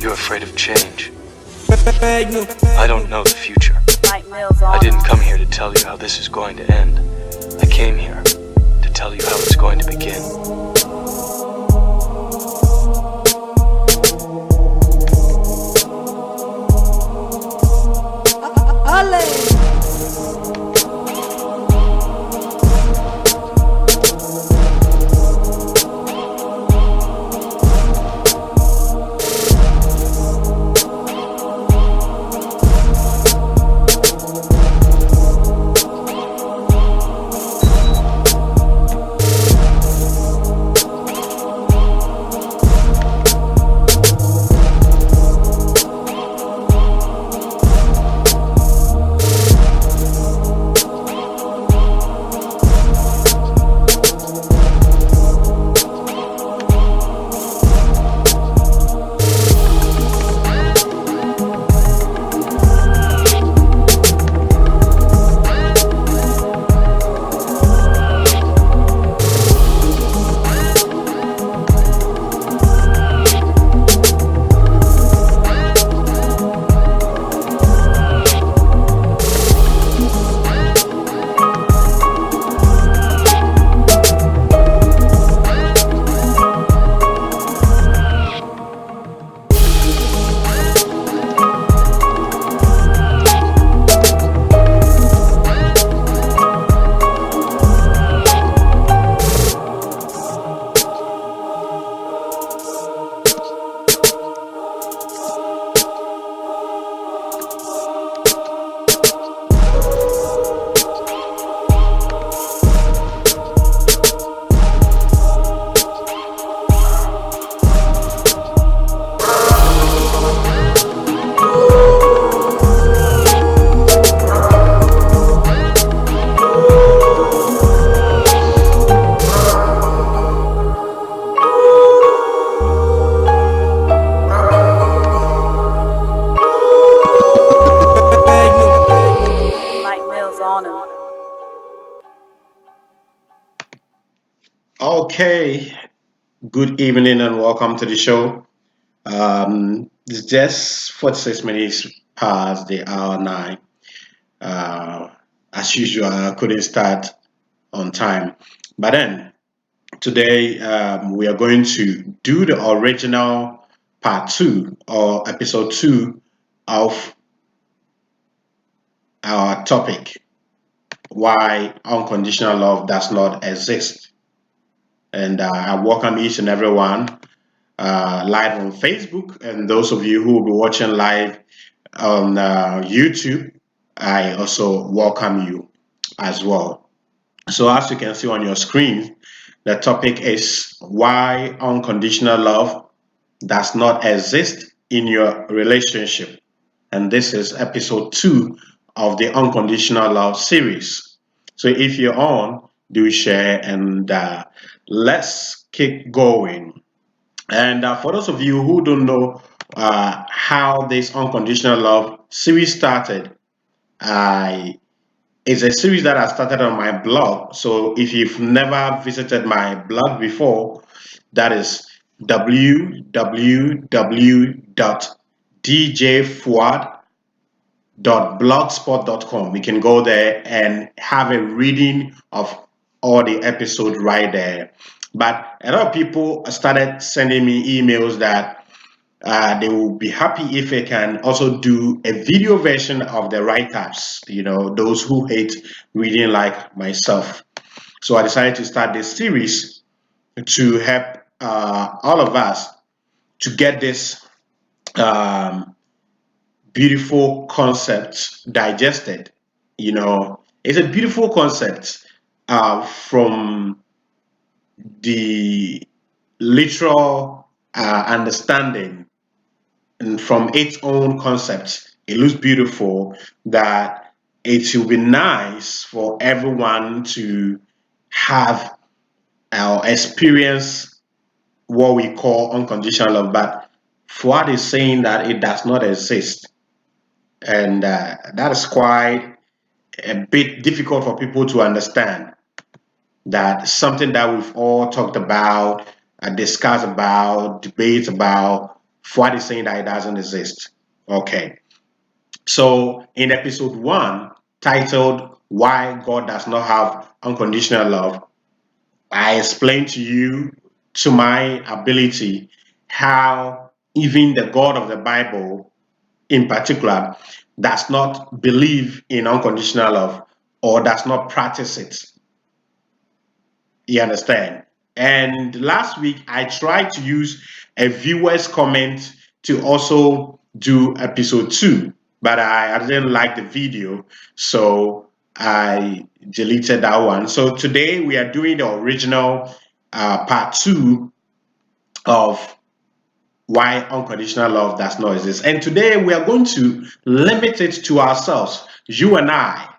You're afraid of change. I don't know the future. I didn't come here to tell you how this is going to end. I came here to tell you how it's going to begin. Okay, good evening and welcome to the show. It's just 46 minutes past the hour 9. Uh, as usual, I couldn't start on time. But then, today we are going to do the original part 2 or episode 2 of our topic, why unconditional love does not exist. And I welcome each and everyone live on Facebook, and those of you who will be watching live on YouTube, I also welcome you as well. So, as you can see on your screen, the topic is why unconditional love does not exist in your relationship. And this is episode 2 of the Unconditional Love series. So, if you're on, do share and let's keep going. And for those of you who don't know how this unconditional love series started, I it's a series that I started on my blog. So if you've never visited my blog before, that is www.djfuad.blogspot.com. We can go there and have a reading of all the episodes right there. But a lot of people started sending me emails that they will be happy if I can also do a video version of the write-ups, those who hate reading like myself. So I decided to start this series to help all of us to get this um, beautiful concept digested. It's a beautiful concept from the literal understanding and from its own concept. It looks beautiful that it will be nice for everyone to have or experience what we call unconditional love. But Fuad is saying that it does not exist. And that is quite a bit difficult for people to understand. That something that we've all talked about, discussed about, debate about Fuad is saying that it doesn't exist. Okay. So in episode 1, titled Why God Does Not Have Unconditional Love, I explained to you, to my ability, how even the God of the Bible in particular does not believe in unconditional love or does not practice it. You understand? And last week, I tried to use a viewer's comment to also do episode 2, but I didn't like the video, so I deleted that one. So today we are doing the original part 2 of why unconditional love does not exist. And today we are going to limit it to ourselves, you and I,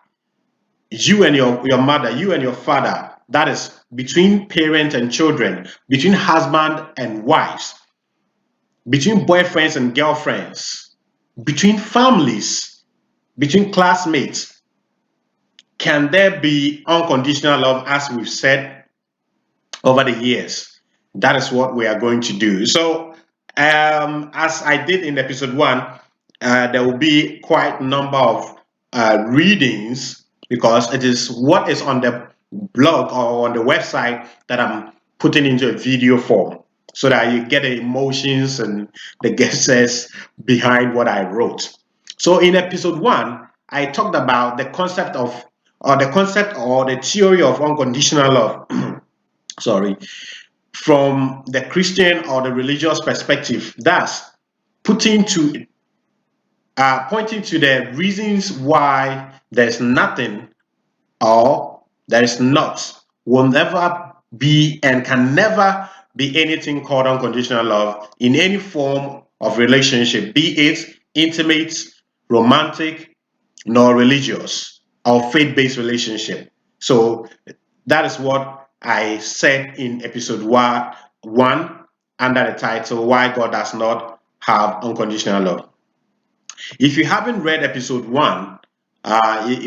you and your mother, you and your father. That is between parent and children, between husband and wives, between boyfriends and girlfriends, between families, between classmates. Can there be unconditional love, as we've said over the years? That is what we are going to do. So, as I did in episode 1, there will be quite a number of readings because it is what is on the blog or on the website that I'm putting into a video form so that you get the emotions and the guesses behind what I wrote. So in episode 1, I talked about the concept or the theory of unconditional love. Sorry, from the Christian or the religious perspective. That's putting to pointing to the reasons why there's nothing or there is not, will never be, and can never be anything called unconditional love in any form of relationship, be it intimate, romantic, nor religious or faith-based relationship. So that is what I said in episode 1 under the title Why God Does Not Have Unconditional Love. If you haven't read episode 1,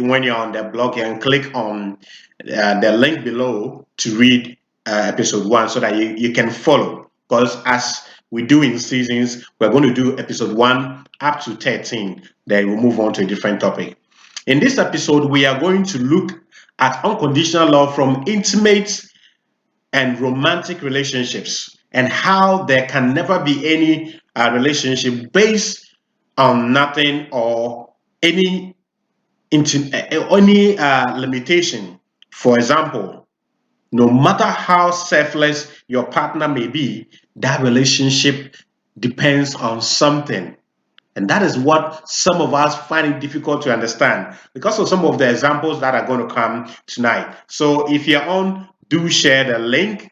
when you're on the blog, you can click on the link below to read episode 1 so that you can follow. Because as we do in seasons, we're going to do episode 1 up to 13. Then we'll move on to a different topic. In this episode, we are going to look at unconditional love from intimate and romantic relationships and how there can never be any relationship based on nothing or any limitation. For example, no matter how selfless your partner may be, that relationship depends on something. And that is what some of us find it difficult to understand because of some of the examples that are going to come tonight. So if you're on, do share the link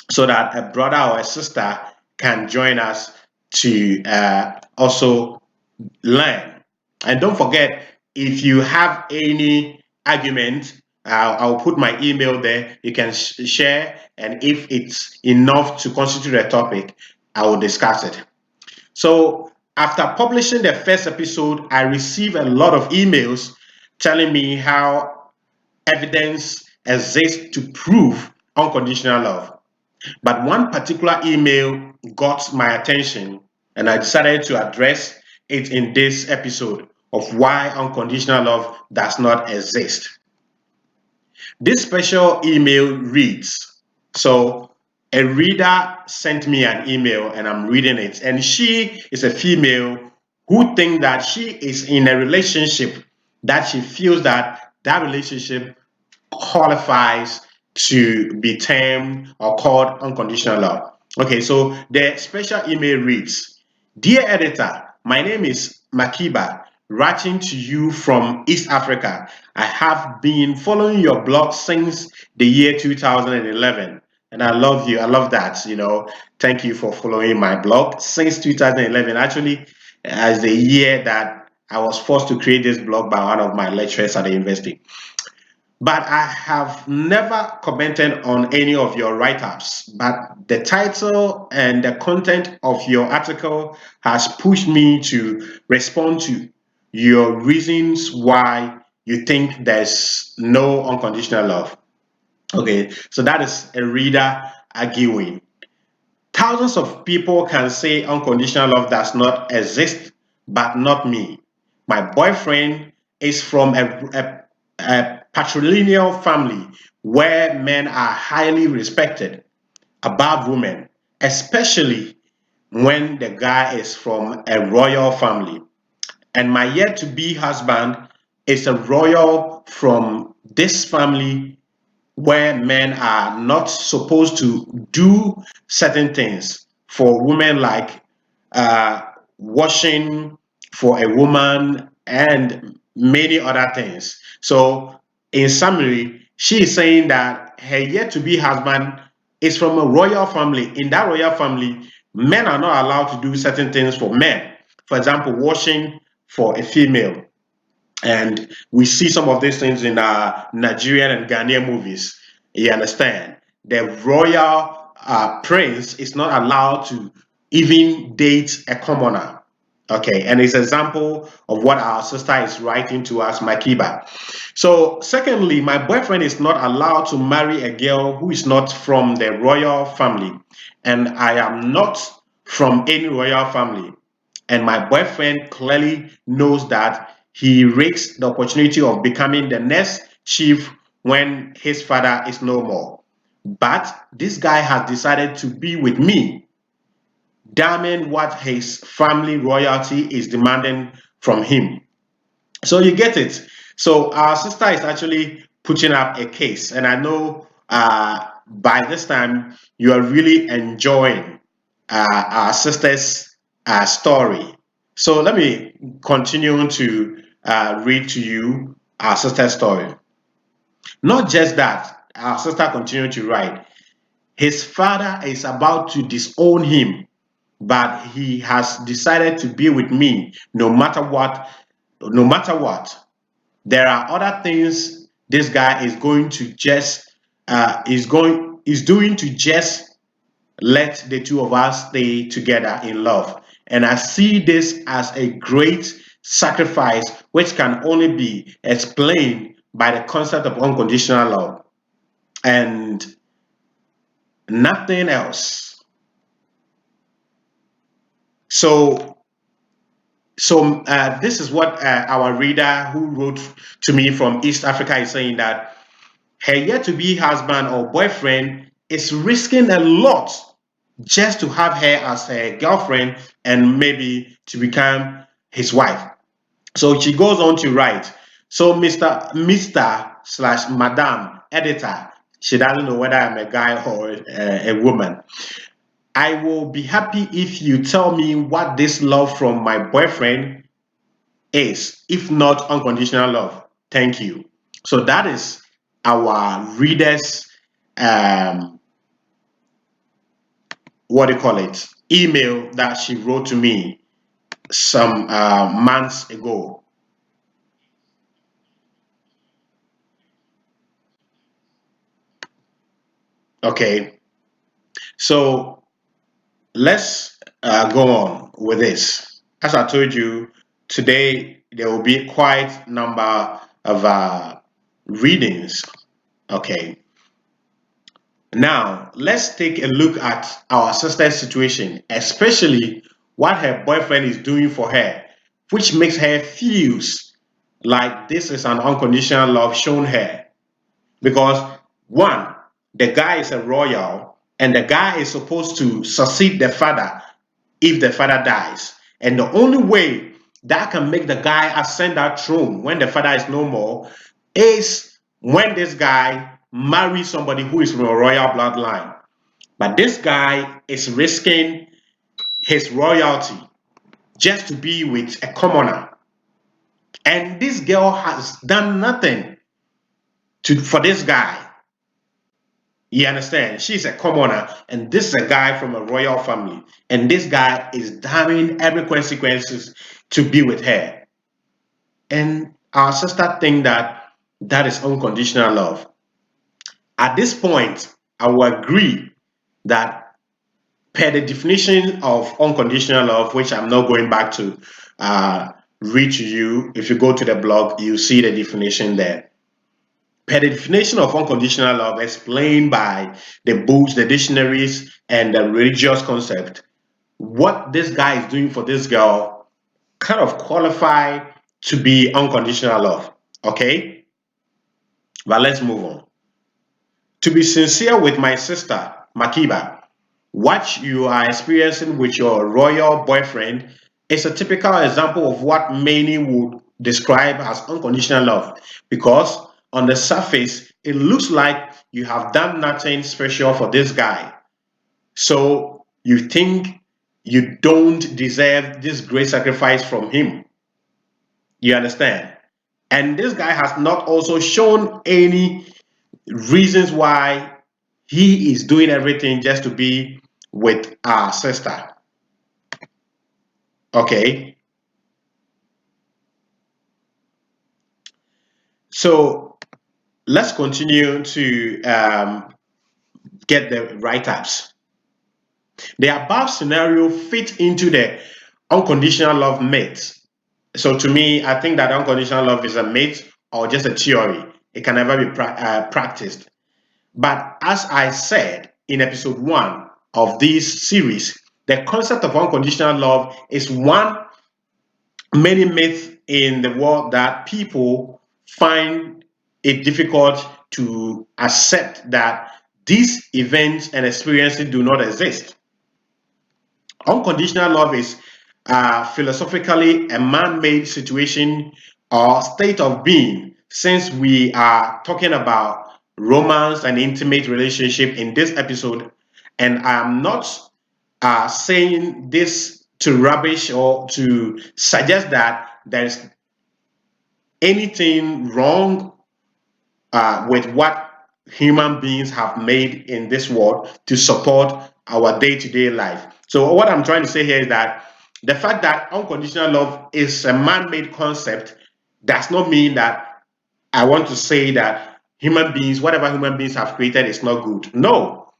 so that a brother or a sister can join us to also learn. And don't forget, if you have any argument, I'll put my email there. You can share, and if it's enough to constitute a topic, I will discuss it. So after publishing the first episode, I received a lot of emails telling me how evidence exists to prove unconditional love. But one particular email got my attention, and I decided to address it in this episode of why unconditional love does not exist. This special email reads, so a reader sent me an email and I'm reading it, and she is a female who thinks that she is in a relationship that she feels that that relationship qualifies to be termed or called unconditional love. Okay, so the special email reads, Dear editor, my name is Makiba, writing to you from East Africa. I have been following your blog since the year 2011. And I love you. I love that. Thank you for following my blog since 2011. Actually, as the year that I was forced to create this blog by one of my lecturers at the university. But I have never commented on any of your write-ups. But the title and the content of your article has pushed me to respond to your reasons why you think there's no unconditional love. Okay, so that is a reader arguing. Thousands of people can say unconditional love does not exist, but not me. My boyfriend is from a patrilineal family where men are highly respected above women, especially when the guy is from a royal family. And my yet to be husband is a royal from this family where men are not supposed to do certain things for women, like uh, washing for a woman and many other things. So, in summary, she is saying that her yet to be husband is from a royal family. In that royal family, men are not allowed to do certain things for men. For example, washing for a female, and we see some of these things in Nigerian and Ghanaian movies. You understand? The royal prince is not allowed to even date a commoner. Okay, and it's an example of what our sister is writing to us, Makiba. So, secondly, my boyfriend is not allowed to marry a girl who is not from the royal family, and I am not from any royal family. And my boyfriend clearly knows that he risks the opportunity of becoming the next chief when his father is no more. But this guy has decided to be with me, damning what his family royalty is demanding from him. So you get it. So our sister is actually putting up a case, and I know by this time you are really enjoying our sister's story. So let me continue to read to you our sister's story. Not just that, our sister continued to write. His father is about to disown him, but he has decided to be with me no matter what. No matter what, there are other things this guy is going to just is doing to just let the two of us stay together in love. And I see this as a great sacrifice which can only be explained by the concept of unconditional love and nothing else. So this is what our reader who wrote to me from East Africa is saying, that her yet to be husband or boyfriend is risking a lot just to have her as a girlfriend and maybe to become his wife. So she goes on to write, so Mr. slash Madam Editor, she doesn't know whether I'm a guy or a woman. I will be happy if you tell me what this love from my boyfriend is, if not unconditional love. Thank you. So that is our readers, um, what do you call it, email that she wrote to me some months ago. Okay, so let's go on with this. As I told you, today there will be quite number of readings. Okay, now let's take a look at our sister's situation, especially what her boyfriend is doing for her, which makes her feels like this is an unconditional love shown her. Because one, the guy is a royal, and the guy is supposed to succeed the father if the father dies. And the only way that can make the guy ascend that throne when the father is no more is when this guy marries somebody who is from a royal bloodline. But this guy is risking his royalty just to be with a commoner. And this girl has done nothing for this guy. You understand? She's a commoner, and this is a guy from a royal family, and this guy is damning every consequences to be with her. And our sister think that that is unconditional love. At this point, I will agree that per the definition of unconditional love, which I'm not going back to read to you, if you go to the blog, you see the definition there. per definition of unconditional love explained by the books, the dictionaries, and the religious concept, what this guy is doing for this girl kind of qualify to be unconditional love. Okay? But let's move on. To be sincere with my sister, Makiba, what you are experiencing with your royal boyfriend is a typical example of what many would describe as unconditional love, because on the surface, it looks like you have done nothing special for this guy. So you think you don't deserve this great sacrifice from him. You understand? And this guy has not also shown any reasons why he is doing everything just to be with our sister. Okay. So let's continue to get the write-ups. The above scenario fits into the unconditional love myth. So to me, I think that unconditional love is a myth or just a theory. It can never be practiced. But as I said in episode 1 of this series, the concept of unconditional love is one many myths in the world that people find it difficult to accept that these events and experiences do not exist. Unconditional love is philosophically a man-made situation or state of being, since we are talking about romance and intimate relationship in this episode. And I'm not saying this to rubbish or to suggest that there's anything wrong with what human beings have made in this world to support our day-to-day life. So what I'm trying to say here is that the fact that unconditional love is a man-made concept does not mean that I want to say that human beings, whatever human beings have created, is not good. No.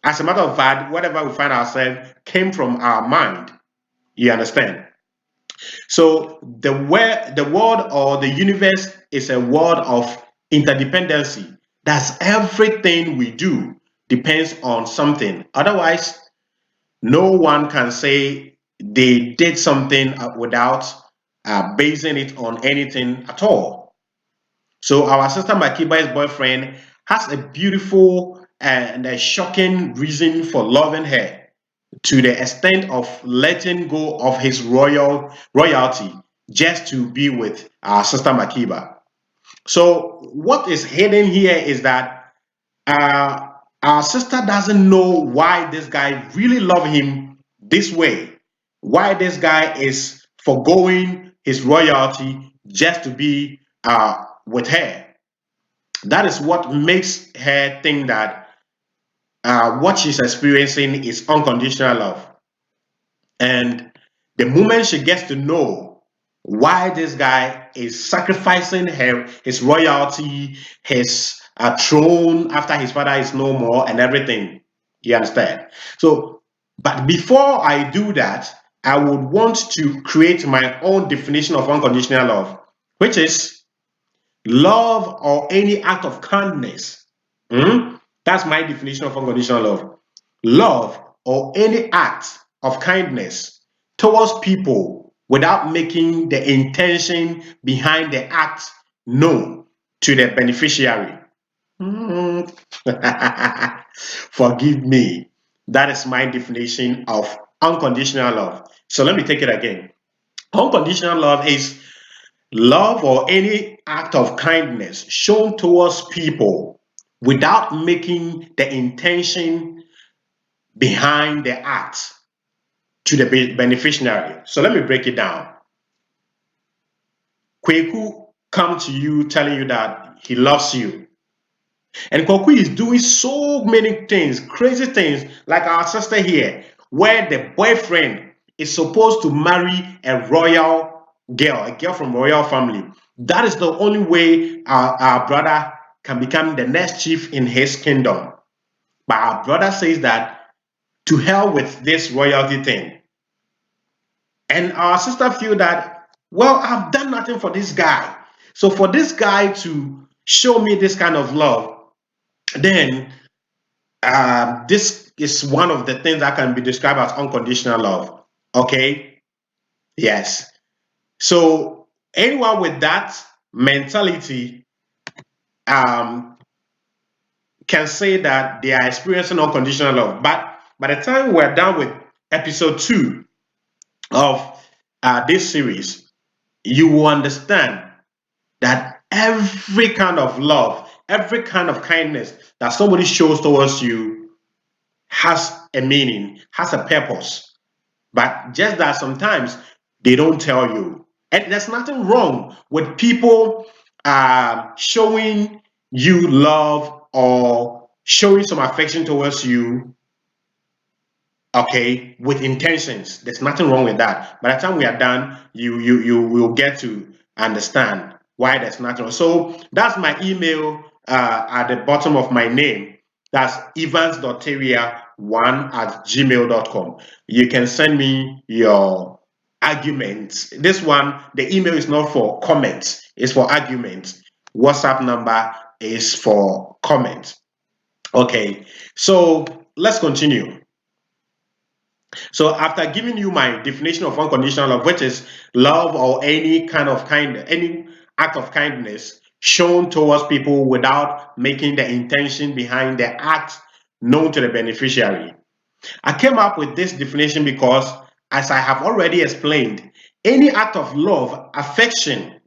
As a matter of fact, whatever we find ourselves came from our mind. You understand? So the world or the universe is a world of interdependency. That's everything we do depends on something. Otherwise, no one can say they did something without basing it on anything at all. So our sister Makiba's boyfriend has a beautiful and a shocking reason for loving her, to the extent of letting go of his royalty just to be with our sister Makiba. So what is hidden here is that uh, our sister doesn't know why this guy really love him this way, why this guy is foregoing his royalty just to be with her. That is what makes her think that what she's experiencing is unconditional love. And the moment she gets to know why this guy is sacrificing his royalty, his throne after his father is no more, and everything, you understand? So, but before I do that, I would want to create my own definition of unconditional love, which is love or any act of kindness. That's my definition of unconditional love. Love or any act of kindness towards people without making the intention behind the act known to the beneficiary. Mm. Forgive me. That is my definition of unconditional love. So let me take it again. Unconditional love is love or any act of kindness shown towards people without making the intention behind the act to the beneficiary. So let me break it down. Kweku come to you telling you that he loves you. And Kweku is doing so many things, crazy things, like our sister here, where the boyfriend is supposed to marry a royal girl, a girl from royal family. That is the only way our brother can become the next chief in his kingdom. But our brother says that to hell with this royalty thing. And our sister feel that, well, I've done nothing for this guy. So for this guy to show me this kind of love, then this is one of the things that can be described as unconditional love. Okay? Yes. So anyone with that mentality um, can say that they are experiencing unconditional love. But by the time we're done with episode 2 of this series, you will understand that every kind of love, every kind of kindness that somebody shows towards you has a meaning, has a purpose. But just that sometimes they don't tell you. And there's nothing wrong with people showing you love or showing some affection towards you, okay, with intentions. There's nothing wrong with that. By the time we are done, you will get to understand why there's nothing wrong. So that's my email at the bottom of my name. That's evans.teria1@gmail.com. You can send me your arguments. This one, the email is not for comments, it's for arguments. WhatsApp number is for comments. Okay, so let's continue. So after giving you my definition of unconditional love, which is love or any kind of any act of kindness shown towards people without making the intention behind the act known to the beneficiary. I came up with this definition because, as I have already explained, any act of love, affection,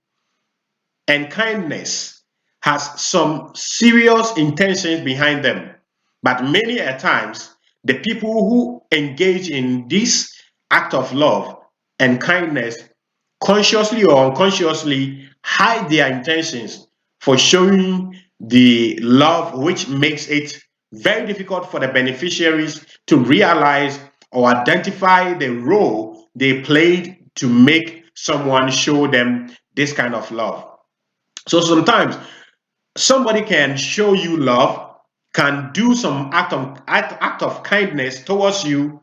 and kindness has some serious intentions behind them. But many a times, the people who engage in this act of love and kindness consciously or unconsciously hide their intentions for showing the love, which makes it very difficult for the beneficiaries to realize or identify the role they played to make someone show them this kind of love. So sometimes somebody can show you love, can do some act of kindness towards you,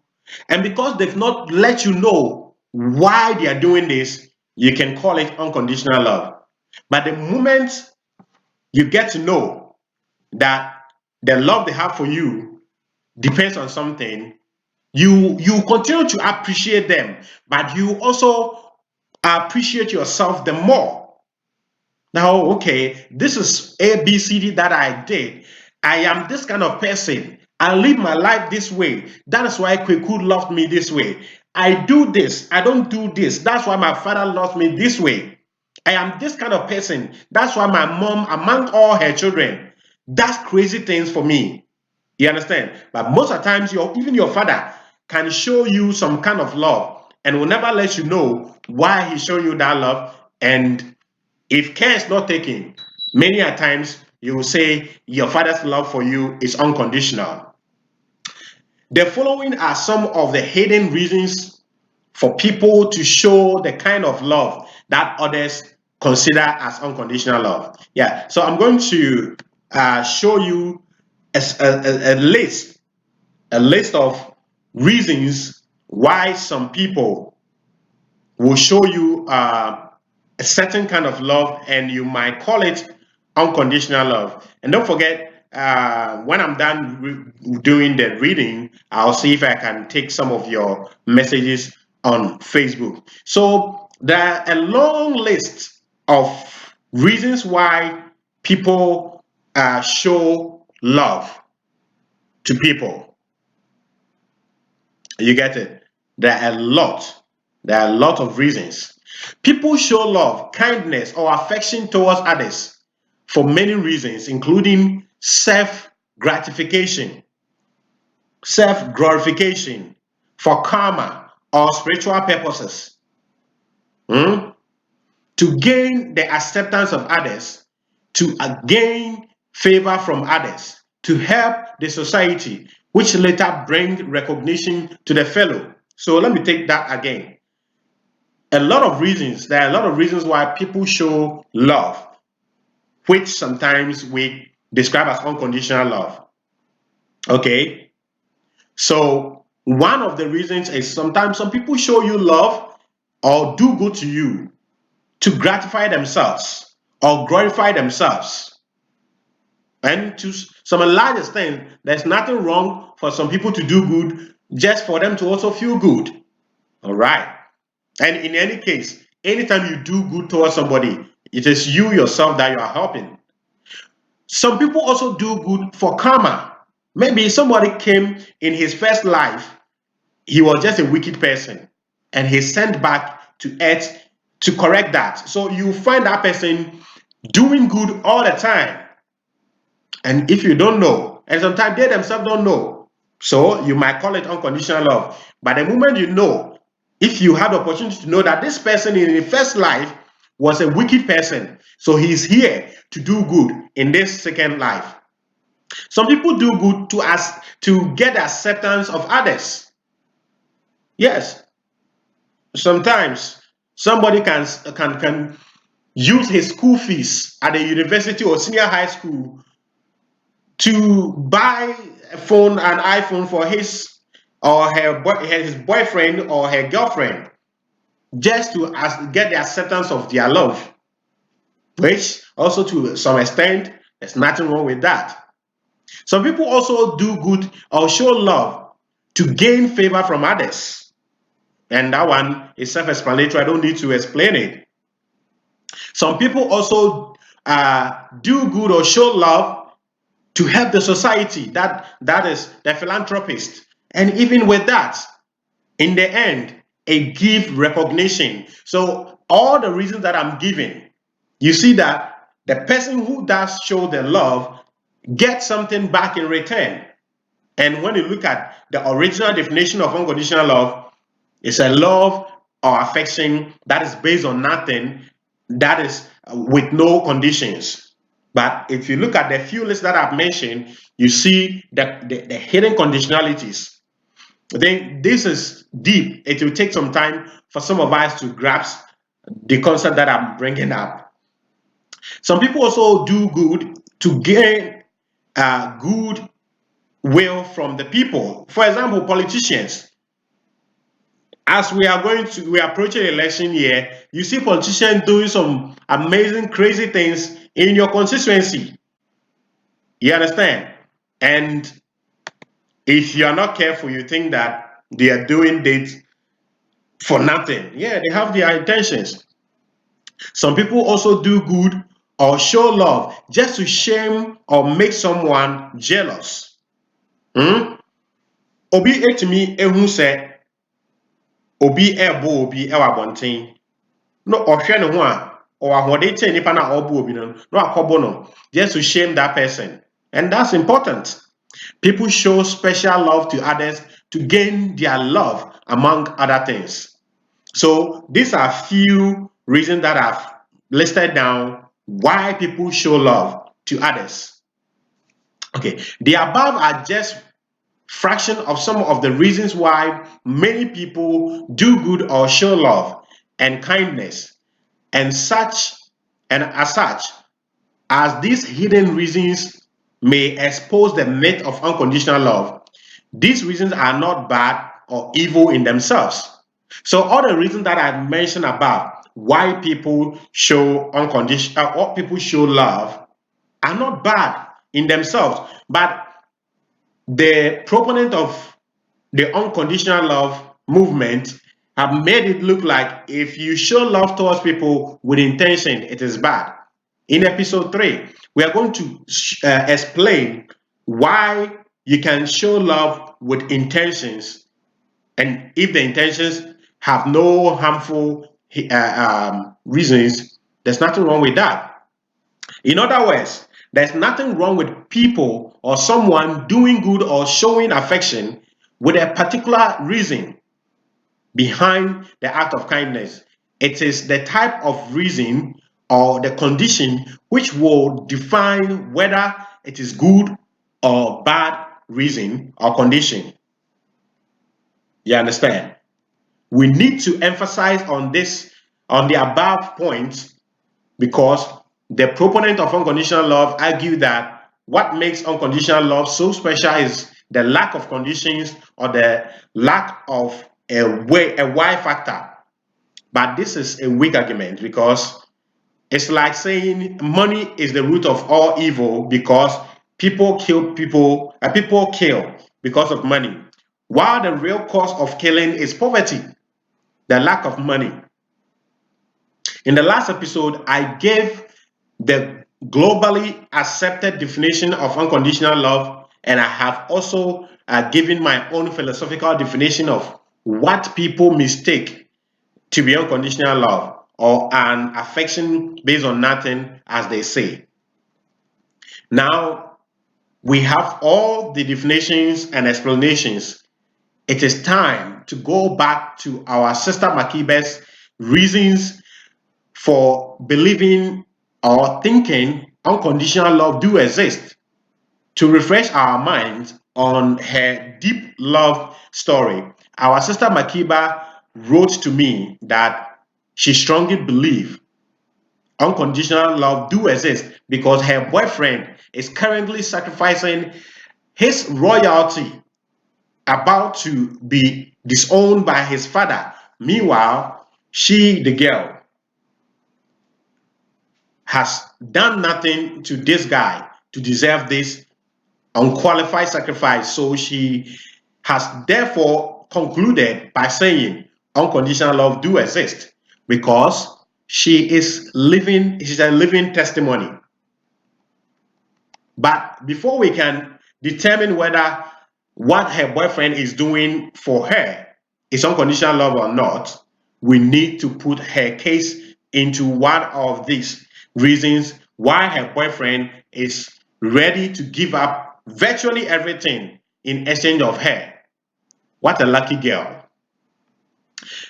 and because they've not let you know why they are doing this, you can call it unconditional love. But the moment you get to know that the love they have for you depends on something, you continue to appreciate them, but you also appreciate yourself the more. Now, okay, this is A, B, C, D that I did. I am this kind of person. I live my life this way. That is why Kweku loved me this way. I do this. I don't do this. That's why my father loved me this way. I am this kind of person. That's why my mom, among all her children, does crazy things for me. You understand? But most of the times, even your father can show you some kind of love and will never let you know why he's showing you that love. And if care is not taken, many a times you will say your father's love for you is unconditional. The following are some of the hidden reasons for people to show the kind of love that others consider as unconditional love. Yeah, so I'm going to show you a list of reasons why some people will show you a certain kind of love, and you might call it unconditional love. And don't forget, when I'm done doing the reading, I'll see if I can take some of your messages on Facebook. So there are a long list of reasons why people show love to people. You get it? There are a lot. There are a lot of reasons. People show love, kindness, or affection towards others for many reasons, including self-gratification, self-glorification, for karma or spiritual purposes, to gain the acceptance of others, to gain favor from others, to help the society, which later bring recognition to the fellow. So let me take that again. There are a lot of reasons why people show love, which sometimes we describe as unconditional love. Okay? So one of the reasons is sometimes some people show you love or do good to you to gratify themselves or glorify themselves. And to some large extent, there's nothing wrong for some people to do good just for them to also feel good. All right. And in any case, anytime you do good towards somebody, it is you yourself that you are helping. Some people also do good for karma. Maybe somebody came in his first life, he was just a wicked person, and he's sent back to earth to correct that. So you find that person doing good all the time. And if you don't know, and sometimes they themselves don't know, so you might call it unconditional love. But the moment you know, if you had the opportunity to know that this person in his first life was a wicked person, so he's here to do good in this second life. Some people do good to get the acceptance of others. Yes, sometimes somebody can use his school fees at the university or senior high school to buy a phone, an iPhone for his or his boyfriend or her girlfriend, just to get the acceptance of their love, which also to some extent there's nothing wrong with that. Some people also do good or show love to gain favor from others, and that one is self-explanatory. I don't need to explain it. Some people also do good or show love to help the society. That is the philanthropist. And even with that, in the end, it gives recognition. So all the reasons that I'm giving, you see that the person who does show the love gets something back in return. And when you look at the original definition of unconditional love, it's a love or affection that is based on nothing, that is with no conditions. But if you look at the few lists that I've mentioned, you see the hidden conditionalities. I think this is deep. It will take some time for some of us to grasp the concept that I'm bringing up. Some people also do good to gain good will from the people. For example, politicians. As we are approaching election year, you see politicians doing some amazing, crazy things in your constituency. You understand? And if you are not careful, you think that they are doing it for nothing. Yeah, they have their intentions. Some people also do good or show love just to shame or make someone jealous. Hmm? Obi etumi ehu sɛ obi ɛbo obi ɛwɔ abɔnten no ɔhwɛ ne ho a ɔwɔ ahoɔden kyɛn nipa na ɔbo obi no na akɔbo no just to shame that person, and that's important. People show special love to others to gain their love, among other things. So these are few reasons that I've listed down why people show love to others. Okay, the above are just fraction of some of the reasons why many people do good or show love and kindness, and as such, as these hidden reasons may expose the myth of unconditional love, these reasons are not bad or evil in themselves. So all the reasons that I mentioned above, why people show unconditional or people show love, are not bad in themselves, but the proponent of the unconditional love movement have made it look like if you show love towards people with intention, it is bad. In episode 3, we are going to explain why you can show love with intentions, and if the intentions have no harmful reasons, there's nothing wrong with that. In other words, there's nothing wrong with people or someone doing good or showing affection with a particular reason behind the act of kindness. It is the type of reason or the condition which will define whether it is good or bad reason or condition. You understand? We need to emphasize on this, on the above points, because the proponent of unconditional love argue that what makes unconditional love so special is the lack of conditions or the lack of a why factor. But this is a weak argument, because it's like saying money is the root of all evil because people kill because of money, while the real cause of killing is poverty, the lack of money. In the last episode, I gave the globally accepted definition of unconditional love, and I have also given my own philosophical definition of what people mistake to be unconditional love or an affection based on nothing, as they say. Now, we have all the definitions and explanations. It is time to go back to our sister Makibe's reasons for believing or thinking unconditional love do exist, to refresh our minds on her deep love story. Our sister Makiba wrote to me that she strongly believes unconditional love do exist because her boyfriend is currently sacrificing his royalty, about to be disowned by his father. Meanwhile, she, the girl, has done nothing to this guy to deserve this unqualified sacrifice. So she has therefore concluded by saying unconditional love do exist because she's a living testimony. But before we can determine whether what her boyfriend is doing for her is unconditional love or not, we need to put her case into one of these reasons why her boyfriend is ready to give up virtually everything in exchange of her. What a lucky girl.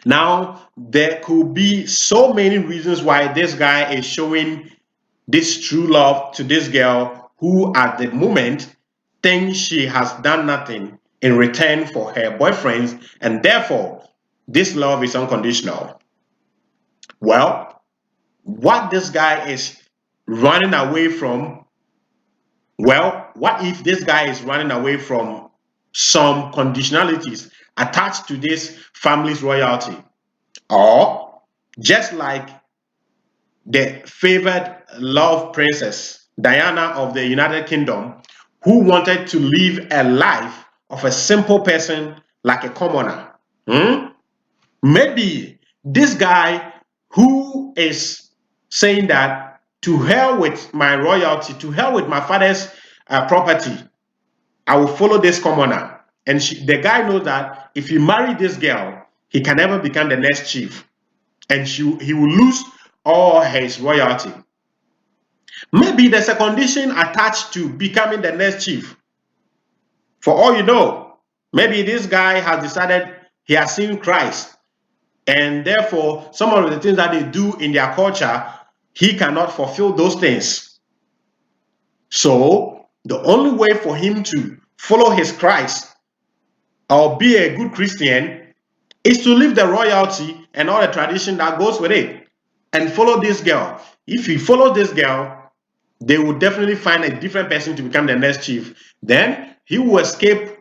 Now, there could be so many reasons why this guy is showing this true love to this girl who at the moment thinks she has done nothing in return for her boyfriends, and therefore this love is unconditional. Well, what this guy is running away from, well, what if this guy is running away from some conditionalities attached to this family's royalty? Or just like the favored love princess Diana of the United Kingdom, who wanted to live a life of a simple person like a commoner. Maybe this guy who is saying that to hell with my royalty, to hell with my father's property, I will follow this commoner. And the guy knows that if he marry this girl, he can never become the next chief, and he will lose all his royalty. Maybe there's a condition attached to becoming the next chief. For all you know, maybe this guy has decided he has seen Christ, and therefore some of the things that they do in their culture, he cannot fulfill those things. So the only way for him to follow his Christ or be a good Christian is to leave the royalty and all the tradition that goes with it and follow this girl. If he follows this girl, they will definitely find a different person to become the next chief. Then he will escape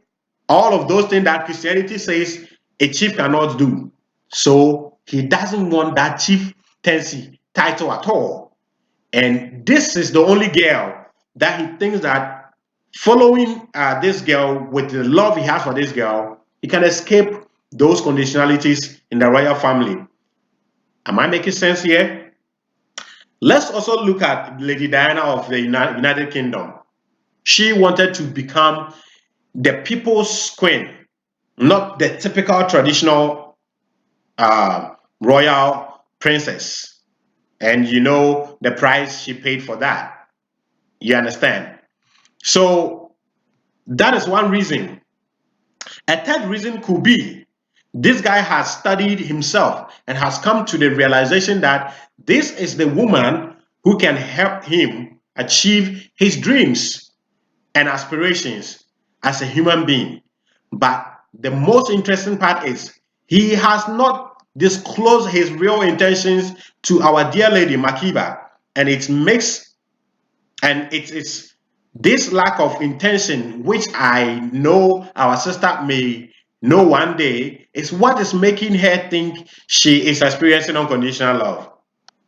all of those things that Christianity says a chief cannot do. So he doesn't want that chieftaincy title at all. And this is the only girl that he thinks that following this girl with the love he has for this girl, he can escape those conditionalities in the royal family. Am I making sense here? Let's also look at Lady Diana of the United Kingdom. She wanted to become the people's queen, not the typical traditional royal princess. And you know the price she paid for that. You understand? So that is one reason. A third reason could be this guy has studied himself and has come to the realization that this is the woman who can help him achieve his dreams and aspirations as a human being. But the most interesting part is he has not disclosed his real intentions to our dear lady Makiba, and it is this lack of intention, which I know our sister may know one day, is what is making her think she is experiencing unconditional love.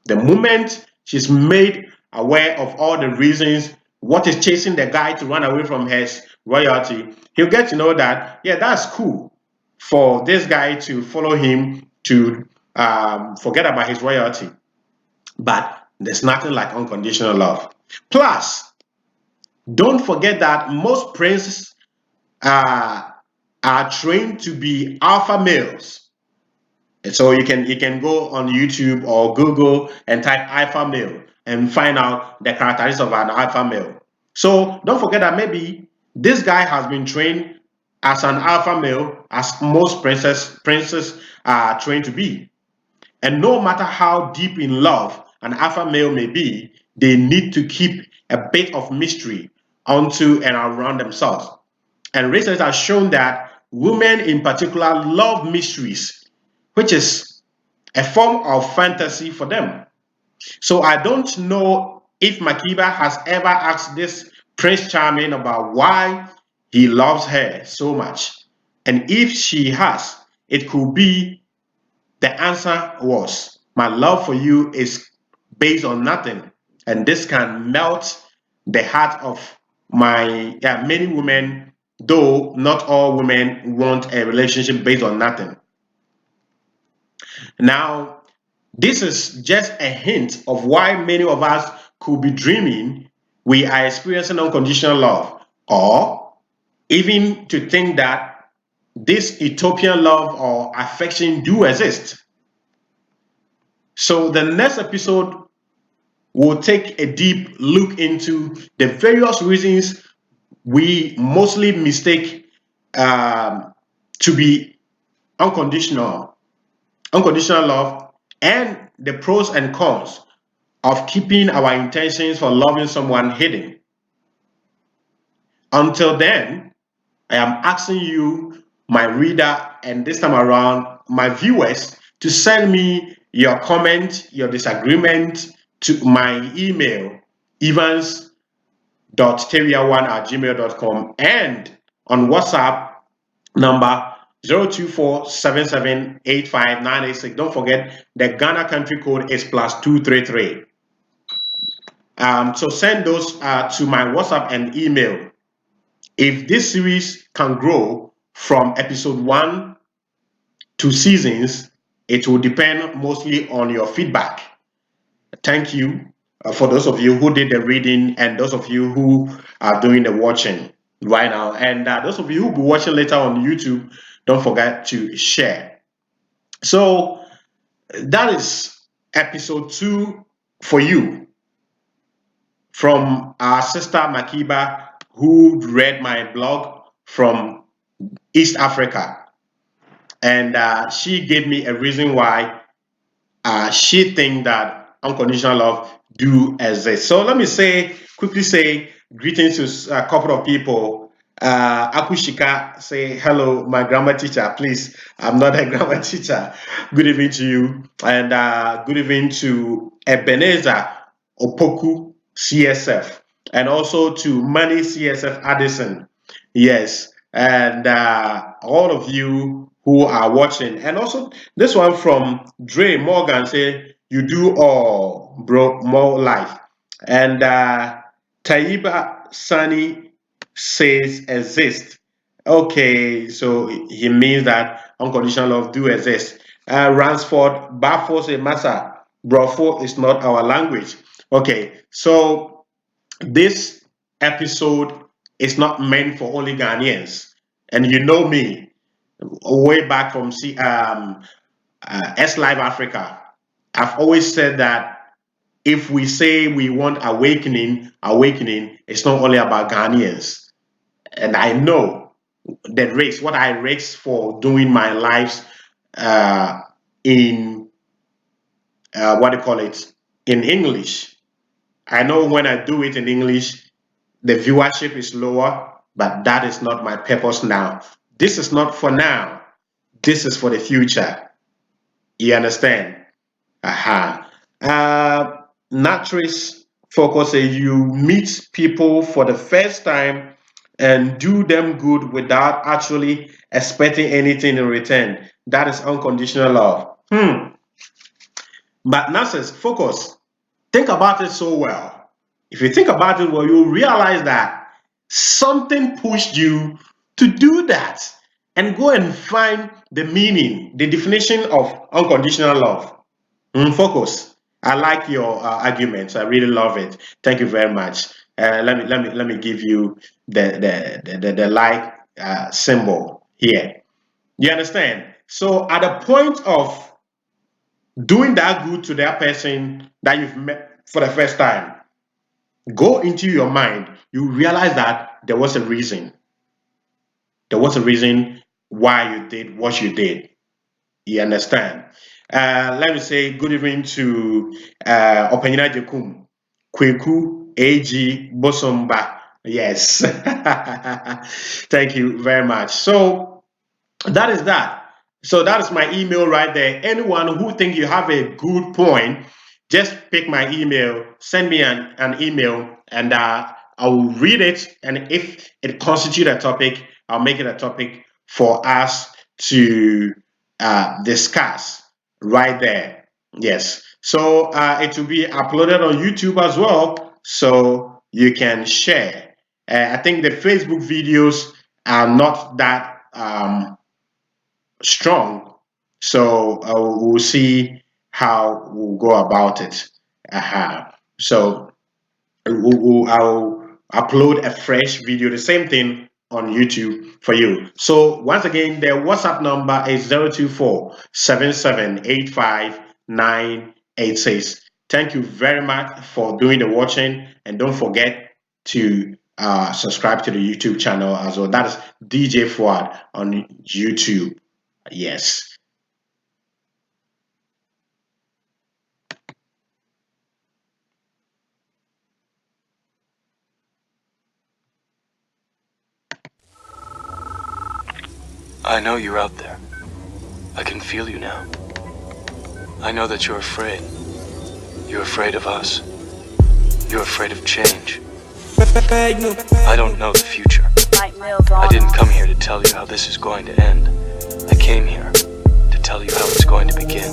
The moment she's made aware of all the reasons what is chasing the guy to run away from his royalty, he'll get to know that, yeah, that's cool for this guy to follow him to forget about his royalty. But there's nothing like unconditional love. Plus, don't forget that most princes uh, are trained to be alpha males. So you can go on YouTube or Google and type alpha male and find out the characteristics of an alpha male. So don't forget that maybe this guy has been trained as an alpha male, as most princes are trained to be. And no matter how deep in love an alpha male may be, they need to keep a bit of mystery onto and around themselves. And research has shown that women in particular love mysteries, which is a form of fantasy for them. So I don't know if Makiba has ever asked this Prince Charming about why he loves her so much. And if she has, it could be the answer was, my love for you is based on nothing. And this can melt the heart of my many women, though not all women want a relationship based on nothing. Now, this is just a hint of why many of us could be dreaming we are experiencing unconditional love, or even to think that this utopian love or affection do exist. So the next episode will take a deep look into the various reasons we mostly mistake to be unconditional, unconditional love, and the pros and cons of keeping our intentions for loving someone hidden. Until then, I am asking you, my reader, and this time around, my viewers, to send me your comment, your disagreement to my email, evans.terrier1@gmail.com, and on WhatsApp number 02477859886. Don't forget the Ghana country code is +233. So send those to my WhatsApp and email. If this series can grow from episode 1 to seasons, it will depend mostly on your feedback. Thank you for those of you who did the reading and those of you who are doing the watching right now. And those of you who will be watching later on YouTube, don't forget to share. So that is episode 2 for you from our sister Makiba, who read my blog from East Africa. And she gave me a reason why she think that unconditional love do exist. So let me quickly say greetings to a couple of people. Akushika say hello, my grammar teacher. Please, I'm not a grammar teacher. Good evening to you, and good evening to Ebenezer Opoku CSF, and also to Money CSF Addison. Yes, and all of you who are watching, and also this one from Dre Morgan say you do all, bro, more life, and Taiba Sani says exist. Okay, so he means that unconditional love do exist. Ransford Bafo say Masa Brofo is not our language. Okay, so this episode is not meant for only Ghanaians. And you know me, way back from S Live Africa, I've always said that if we say we want awakening, it's not only about Ghanaians. And I know the race, what I race for doing my lives in what do you call it, in English. I know when I do it in English, the viewership is lower, but that is not my purpose now. This is not for now. This is for the future. You understand? Aha. Natris Focus say you meet people for the first time and do them good without actually expecting anything in return. That is unconditional love. But Natris Focus, think about it so well. If you think about it, well, you'll realize that something pushed you to do that. And go and find the meaning, the definition of unconditional love. Focus. I like your arguments. I really love it. Thank you very much. Let me give you the like symbol here. You understand? So at the point of doing that good to that person that you've met for the first time, go into your mind. You realize that there was a reason. There was a reason why you did what you did. You understand? Let me say good evening to Openyina Jekum, Kweku, AG, Bosomba. Yes. Thank you very much. So that is that. So that is my email right there. Anyone who think you have a good point, just pick my email, send me an email, and I will read it. And if it constitutes a topic, I'll make it a topic for us to discuss right there. Yes. So it will be uploaded on YouTube as well, so you can share. I think the Facebook videos are not that strong, so we'll see how we'll go about it. So I'll upload a fresh video, the same thing on YouTube for you. So once again, the WhatsApp number is 024-7785-986. Thank you very much for doing the watching, and don't forget to subscribe to the YouTube channel as well. That is DJ Fuad on YouTube. Yes. I know you're out there. I can feel you now. I know that you're afraid. You're afraid of us. You're afraid of change. I don't know the future. I didn't come here to tell you how this is going to end. I came here to tell you how it's going to begin.